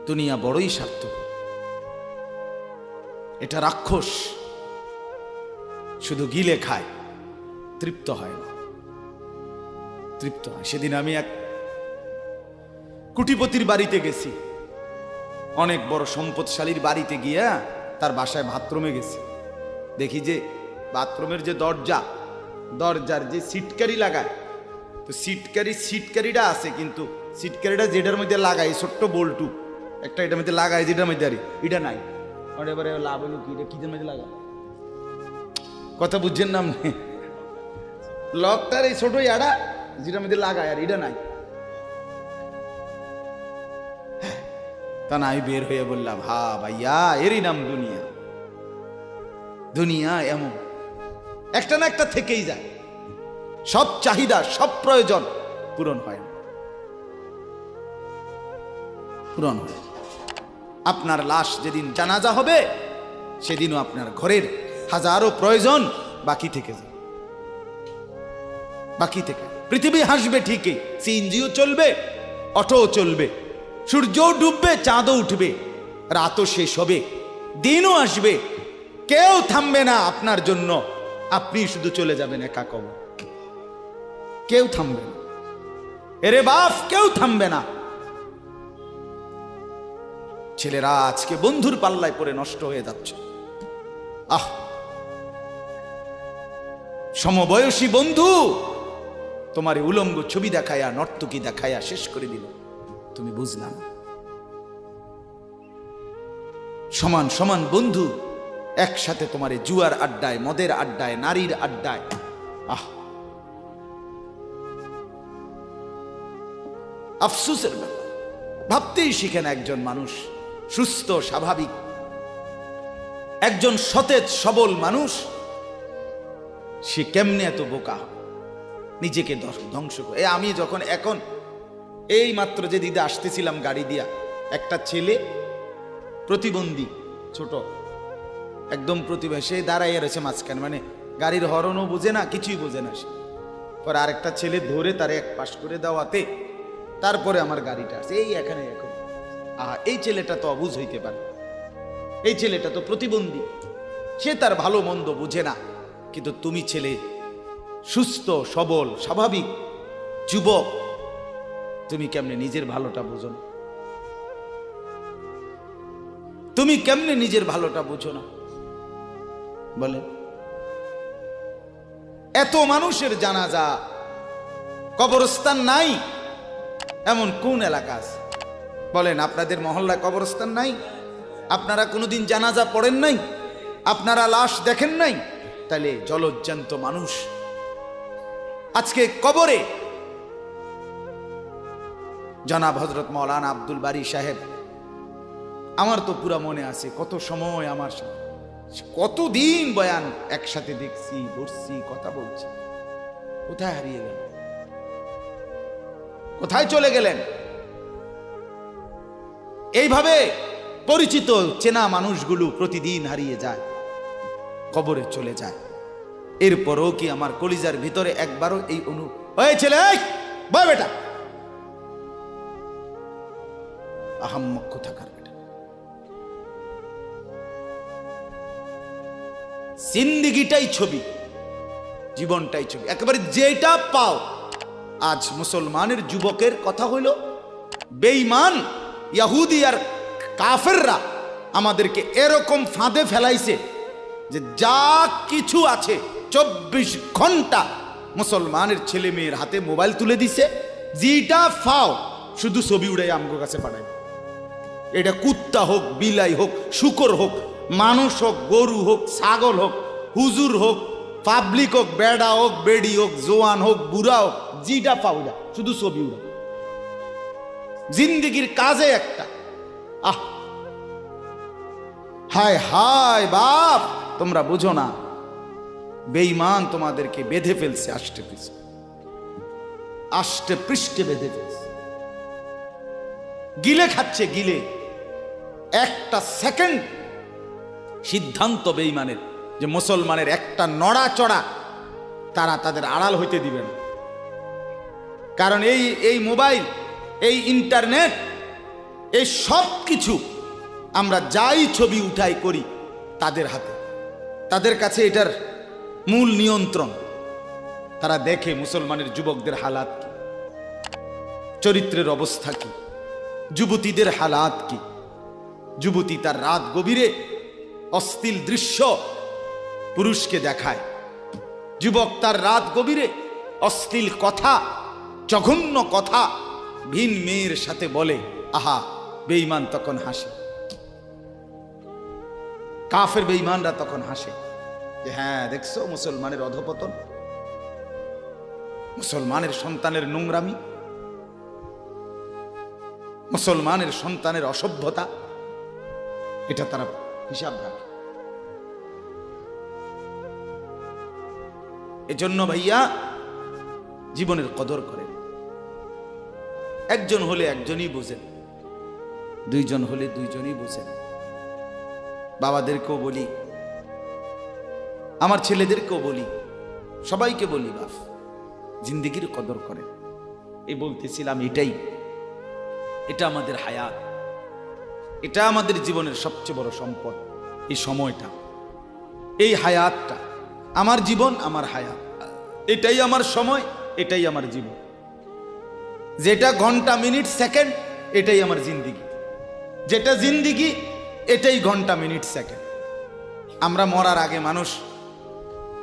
দুনিয়া বড়ই স্বার্থপর। এটা রাক্ষস, শুধু গিলে খায়, তৃপ্ত হয় না, তৃপ্ত হয়। সেদিন আমি এক কুটিপতির বাড়িতে গেছি, অনেক বড় সম্পদশালীর বাড়িতে গিয়া তার বাসায় বাথরুমে গেছি। দেখি যে বাথরুমের যে দরজার যে সিটকারি লাগায়, তো সিটকারিটা আছে, কিন্তু সিটকারিটা যেটার মধ্যে লাগায় ছোট্ট বল্টু একটা, এটার মধ্যে লাগায় যেটার মধ্যে আর এটা নাই। এবারে লাভ হলো কি, এটা কিদের মধ্যে লাগা, কথা বুঝছেন না আপনি? লকটার এই ছোট ইয়াটা যেটার মধ্যে লাগায় আর এটা নাই। তা না, আমি বের হয়ে বললাম, হা ভাইয়া, এরই নাম দুনিয়া। দুনিয়া এমন একটা না একটা থেকেই যায়, সব চাহিদা সব প্রয়োজন পূরণ হয় না, পূরণ হয়। আপনার লাশ যেদিন জানাজা হবে, সেদিনও আপনার ঘরের হাজারো প্রয়োজন বাকি থেকে যায়, বাকি থেকে। পৃথিবী হাসবে ঠিকই, সিএনজিও চলবে, অটোও চলবে, সূর্যও ডুববে, চাঁদও উঠবে, রাতও শেষ হবে, দিনও আসবে, কেউ থামবে না আপনার জন্য। আপনি শুধু চলে যাবেন একা কবর, কেউ থামবে না। এরে বাপ, কেউ থামবে না। ছেলেরা আজকে বন্ধুর পাল্লায় পড়ে নষ্ট হয়ে যাচ্ছে। আহ, সমবয়সী বন্ধু তোমার উলঙ্গ ছবি দেখায়া, নর্তকী দেখায়া শেষ করে দিল, তুমি বুঝলা না। সমান সমান বন্ধু একসাথে তোমার জুয়ার আড্ডায়, মদের আড্ডায়, নারীর আড্ডায়, আহ, আফসোসের ব্যাপার। ভাবতেই শিখেন একজন মানুষ সুস্থ স্বাভাবিক, একজন সতেজ সবল মানুষ, সে কেমনে এত বোকা, নিজেকে ধ্বংস করে। আমি যখন এখন এই মাত্র যে দিদা আসতেছিলাম গাড়ি দিয়া, একটা ছেলে প্রতিবন্ধী, ছোট একদম প্রতিভা, সে দাঁড়াইয়া রয়েছে মাঝখানে, মানে গাড়ির হর্নও বোঝে না, কিছুই বোঝে না সে। পরে আরেকটা ছেলে ধরে তারে এক পাশ করে দেওয়াতে তারপরে আমার গাড়িটা আসছে এই এখানে। এখন এই ছেলেটা তো অবুঝ হইতে পারে, এই ছেলেটা তো প্রতিবন্ধী, সে তার ভালো মন্দ বুঝে না। কিন্তু তুমি ছেলে সুস্থ সবল স্বাভাবিক যুবক, তুমি কেমনে নিজের ভালোটা বুঝো না? তুমি কেমনে নিজের ভালোটা বুঝো না বলে? এত মানুষের জানাজা, কবরস্থান নাই এমন কোন এলাকা আছে বলেন? আপনাদের মহল্লায় কবরস্থান নাই? আপনারা কোনোদিন জানাজা পড়েন নাই? আপনারা লাশ দেখেন নাই? তাহলে জলজ্জান্ত মানুষ আজকে কবরে। জনাব হযরত মাওলানা আব্দুল বারী সাহেব, আমার তো পুরা মনে আছে, কত সময় আমার সাথে, কতদিন বয়ান একসাথে দেখছি, বসছি, কথা বলছি। কোথায় হারিয়ে গেল? কোথায় চলে গেলেন? এইভাবে পরিচিত চেনা মানুষগুলো প্রতিদিন হারিয়ে যায়, কবরে চলে যায়। এরপরও কি আমার কলিজার ভিতরে একবারও এই ছেলে বয় বেটা, আহাম্মক থাকার বেটা, জিন্দিগিটাই ছবি, জীবনটাই ছবি, একেবারে যেটা পাও। আজ মুসলমানের যুবকের কথা হইল, বেঈমান ইহুদি আর কাফেররা আমাদেরকে এরকম ফাঁদে ফেলাইছে যে যা কিছু আছে 24 ঘন্টা মুসলমানের ছেলে মেয়ের হাতে মোবাইল তুলে দিছে, যেটা ফাও শুধু ছবি উড়াই আমগো কাছে পাঠায়। এটা কুত্তা হোক, বিলাই হোক, শুকর হোক, মানুষ হোক, গরু হোক, ছাগল হোক, হুজুর হোক, পাবলিক হোক, বেড়া হোক, বেড়ি হোক, জোয়ান হোক, বুড়া হোক, যেটা পাও যা শুধু ছবি উড়া। জিন্দিগির কাজে একটা, আহ হায় হায় বাপ, তোমরা বুঝো না, বেঈমান তোমাদেরকে বেঁধে ফেলছে, আষ্টে পৃষ্ঠে বেঁধে ফেলছে, গিলে খাচ্ছে, গিলে। একটা সেকেন্ড সিদ্ধান্ত বেঈমানের যে মুসলমানের একটা নড়াচড়া তারা তাদের আড়াল হইতে দিবে না। কারণ এই মোবাইল, এই ইন্টারনেট এই সব কিছু আমরা যাই ছবি উঠাই করি তাদের হাতে, তাদের কাছে এটার মূল নিয়ন্ত্রণ। তারা দেখে মুসলমানের যুবকদের হালাত কি, চরিত্রের অবস্থা কি, যুবতীদের হালাত কি। যুবতী তার রাত গভীরে অশ্লীল দৃশ্য পুরুষকে দেখায়, যুবক তার রাত গভীরে অশ্লীল কথা, জঘন্য কথা ভিন মেয়ের সাথে বলে। আহা, বেঈমান তখন হাসে, কাফের বেঈমানরা তখন হাসে যে হ্যাঁ দেখছো মুসলমানের অধপতন, মুসলমানের সন্তানের নোংরামি, মুসলমানের সন্তানের অসভ্যতা, এটা তারা হিসাব রাখে। এজন্য ভাইয়া জীবনের কদর করেন। একজন হলে একজনই বোঝেন, দুইজন হলে দুইজনই বোঝেন। বাবাদেরকেও বলি, আমার ছেলেদেরকেও বলি, সবাইকে বলি, বাপ জিন্দেগির কদর করেন। এই বলতেছিলাম, এটা আমাদের হায়াত, এটা আমাদের জীবনের সবচেয়ে বড় সম্পদ। এই সময়টা, এই হায়াতটা, আমার জীবন, আমার হায়াত, এটাই আমার সময়, এটাই আমার জীবন। যেটা ঘন্টা, মিনিট, সেকেন্ড, এটাই আমার জিন্দিগি। যেটা জিন্দিগি, এটাই ঘন্টা, মিনিট, সেকেন্ড। আমরা মরার আগে মানুষ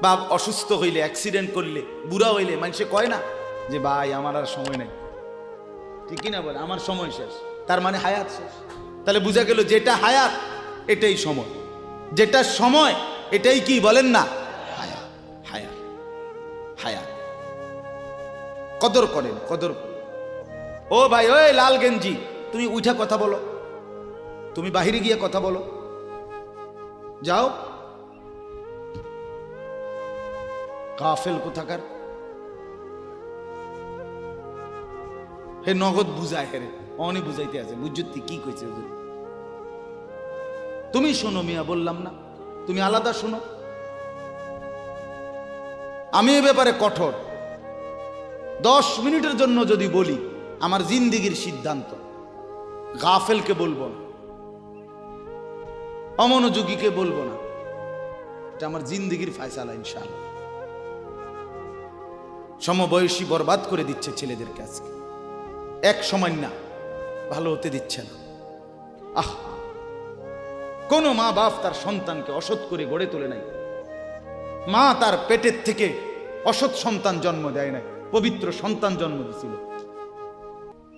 বা অসুস্থ হইলে, অ্যাক্সিডেন্ট করলে, বুড়া হইলে মানুষে কয় না যে ভাই আমার আর সময় নেই, ঠিক না বলে, আমার সময় শেষ, তার মানে হায়াত শেষ। তাহলে বোঝা গেল যেটা হায়াত এটাই সময়, যেটা সময় এটাই কি বলেন না, হায়াত। হায়াত, হায়াত। কদর করেন, কদর করেন। ও ভাই, ওই লাল গেঞ্জি, তুমি উঠা কথা বলো, তুমি বাহিরে গিয়ে কথা বলো, যাও। কাফেল কোথাকার, হে নগদ বুঝায়, হেরে অনেক বুঝাইতে আছে, বুঝতে কি কইছে তুমি শোনো মিয়া, বললাম না তুমি আলাদা শোনো। আমি এ ব্যাপারে কঠোর। 10 মিনিটের জন্য যদি বলি, আমার জিন্দিগির সিদ্ধান্ত, গাফেলকে বলবো না, অমনোযোগীকে বলবো না, এটা আমার জিন্দিগির ফায়সালা ইনশাআল্লাহ। সমবয়সী বরবাদ করে দিচ্ছে ছেলেদের কাছে, এক সময় না ভালো হতে দিচ্ছে না। আহ, কোন মা বাপ তার সন্তানকে অসৎ করে গড়ে তোলে নাই। মা তার পেটের থেকে অসৎ সন্তান জন্ম দেয় নাই, পবিত্র সন্তান জন্ম দিয়েছিল।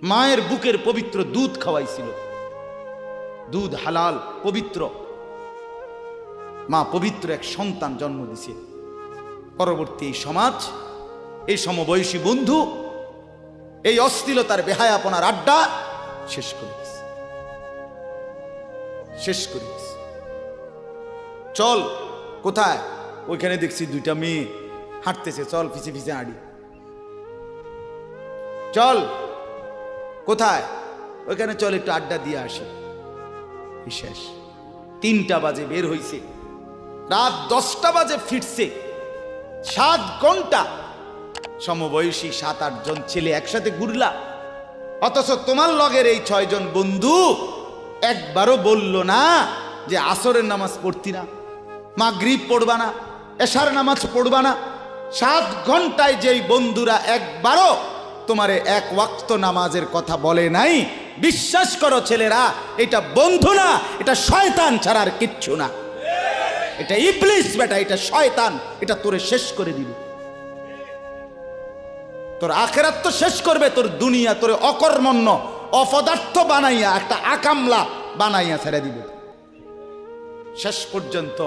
মায়ের বুকের পবিত্র দুধ খাওয়াইছিল, দুধ হালাল পবিত্র। মা পবিত্র এক সন্তান জন্ম দিছে। পরবর্তী এই সমাজ, এই সমবয়সী বন্ধু এই অশ্লীলতার বেহায়াপনার আড্ডা শেষ করে দিছে, শেষ করে দিছে। চল কোথায়, ওইখানে দেখছি 2টা মেয়ে হাঁটতেছে, চল পিছে পিছে হাঁটি। চল কোথায়, ওইখানে চল একটু আড্ডা দিয়ে আসি। শেষ। 3টা বাজে বের হইছে, রাত 10টা বাজে ফিরছে। 7 ঘন্টা সমবয়সী 7-8 জন ছেলে একসাথে ঘুরলা, অথচ তোমার লগের এই 6 জন বন্ধু একবারও বলল না যে আসরের নামাজ পড়তি না, মাগরিব পড়বা না, এশার নামাজ পড়বা না। 7 ঘন্টায় যেই বন্ধুরা একবারও তোমারে 1 ওয়াক্ত নামাজের কথা বলে নাই, বিশ্বাস করো ছেলেরা, এটা বন্ধু না, এটা শয়তান ছাড়া আর কিচ্ছু না। এটা ইবলিস বেটা, এটা শয়তান, এটা তোরে শেষ করে দিবে। তোর আখেরাত তো শেষ করবে, তোর দুনিয়া তোরে অকর্মণ্য অপদার্থ বানাইয়া একটা আকামলা বানাইয়া ছেড়ে দিবে। শেষ পর্যন্ত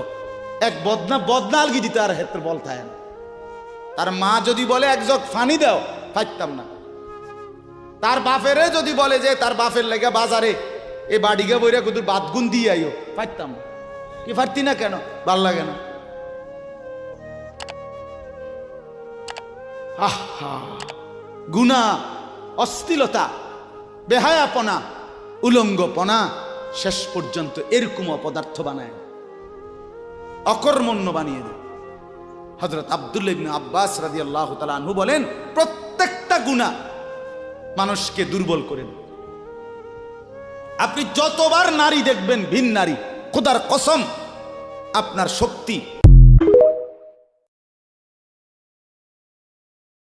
এক বদনা আলগি দিতে আর হেত্র বল থাকে না। তার মা যদি বলে 1 জগ পানি দাও, পাইতাম না। তার বাপেরে যদি বলে যে তার বাপের লেগে বাজারে এ বাড়িকে বইরা কুদুর বাদগুন দিয়ে আইও, পাইতাম না। কি পারতি না কেন? ভাল লাগে না। আহা, গুনাহ, অশ্লীলতা, বেহায়াপনা, উলঙ্গপনা শেষ পর্যন্ত এরকম অপদার্থ বানায়, অকর্মণ্য বানিয়ে দেয়। হযরত আব্দুল্লাহ ইবনে আব্বাস রাদিয়াল্লাহু তাআলা আনহু বলেন, প্রত্যেকটা গুনাহ মানুষকে দুর্বল করে দেয়, আপনি যতবার নারী দেখবেন ভিন নারী, খোদার কসম আপনার শক্তি